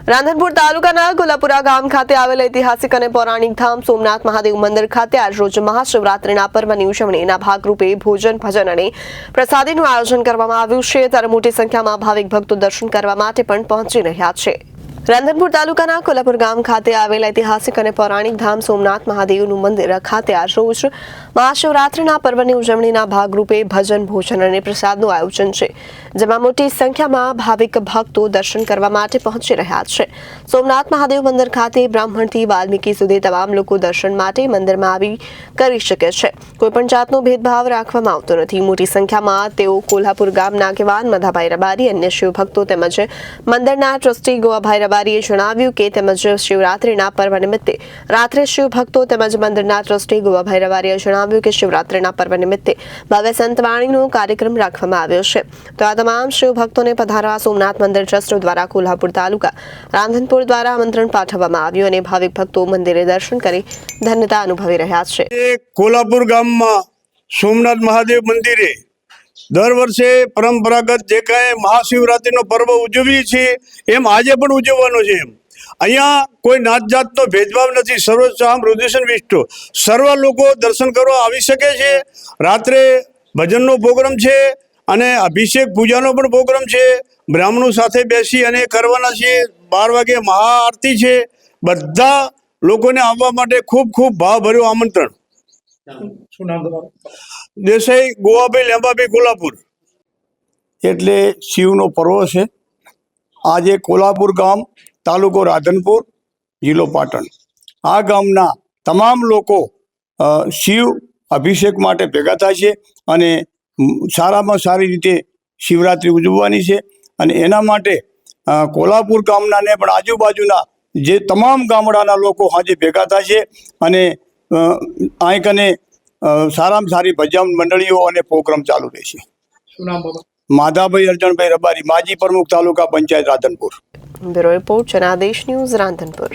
રાધનપુર તાલુકાના કોલ્હાપુરા ગામ ખાતે આવેલ ઐતિહાસિક અને પૌરાણિક ધામ સોમનાથ મહાદેવ મંદિર ખાતે આજરોજ મહાશિવરાત્રીના પર્વની ઉજવણીના ભાગરૂપે ભોજન ભજન અને પ્રસાદીનું આયોજન કરવામાં આવ્યું છે ત્યારે મોટી સંખ્યામાં ભાવિક ભક્તો દર્શન કરવા માટે પણ પહોંચી રહ્યા છે। રાધનપુર તાલુકાના કોલ્હાપુર ગામ ખાતે આવેલ ઐતિહાસિક અને પૌરાણિક ધામ સોમનાથ મહાદેવનું મંદિર ખાતે આજરોજ મહાશિવરાત્રીના પર્વની ઉજવણીના ભાગરૂપે ભજન ભોજન અને પ્રસાદનું આયોજન છે, જેમાં મોટી સંખ્યામાં ભાવિક ભક્તો દર્શન કરવા માટે પહોંચી રહ્યા છે। સોમનાથ મહાદેવ મંદિર ખાતે બ્રાહ્મણથી વાલ્મીકી સુધી તમામ લોકો દર્શન માટે મંદિરમાં આવી કરી શકે છે। કોઈપણ જાતનો ભેદભાવ રાખવામાં આવતો નથી। મોટી સંખ્યામાં તેઓ કોલ્હાપુર ગામના આગેવાન મધાભાઈ રબારી, અન્ય શિવભક્તો તેમજ મંદિરના ટ્રસ્ટી ગોવાભાઈ રબારીએ જણાવ્યું કે તેમજ શિવરાત્રીના પર્વ નિમિત્તે રાત્રે શિવભક્તો તેમજ મંદિરના ટ્રસ્ટી ગોવાભાઈ રબારીએ જણાવ્યું કે શિવરાત્રીના પર્વ નિમિત્તે ભવ્ય સંતવાણીનો કાર્યક્રમ રાખવામાં આવ્યો છે। તો આ તમામ શિવભક્તોને પધારવા સોમનાથ મંદિર ટ્રસ્ટ દ્વારા કોલ્હાપુર તાલુકા રાધનપુર દ્વારા આમંત્રણ પાઠવવામાં આવ્યું અને ભાવિક ભક્તો મંદિરે દર્શન કરી ધન્યતા અનુભવી રહ્યા છે। કોલ્હાપુર ગામમાં સોમનાથ મહાદેવ મંદિરે દર વર્ષે પરંપરાગત જે કાંઈ મહાશિવરાત્રિનો પર્વ ઉજવીએ છીએ એમ આજે પણ ઉજવવાનો છે। અહીંયા કોઈ નાત જાતનો ભેદભાવ નથી। સર્વસામ હૃદયસન વિષ્ણુ સર્વ લોકો દર્શન કરવા આવી શકે છે। રાત્રે ભજનનો પ્રોગ્રામ છે અને અભિષેક પૂજાનો પણ પ્રોગ્રામ છે। બ્રાહ્મણો સાથે બેસી અને કરવાના છે। 12 વાગે મહાઆરતી છે। બધા લોકોને આવવા માટે ખૂબ ખૂબ ભાવભર્યું આમંત્રણ। શું નામ તમારું? દેસાઈ ગોવાભાઈ લેંબાભાઈ કોલ્હાપુર। એટલે શિવનો પર્વ છે। આજે કોલ્હાપુર ગામ, તાલુકો રાધનપુર, જિલ્લો પાટણ, આ ગામના તમામ લોકો શિવ અભિષેક માટે ભેગા થાય છે અને સારામાં સારી રીતે શિવરાત્રિ ઉજવવાની છે। અને એના માટે કોલ્હાપુર ગામના ને પણ આજુબાજુના જે તમામ ગામડાના લોકો આજે ભેગા થાય છે અને અહીં કને સારામાં સારી ભજન મંડળીઓ અને પ્રોગ્રામ ચાલુ રહેશે। શું નામ બાબા? માધાભાઈ અર્જણભાઈ રબારી, માજી પ્રમુખ તાલુકા panchayat Radhanpur. Bureau report Janadesh news Radhanpur.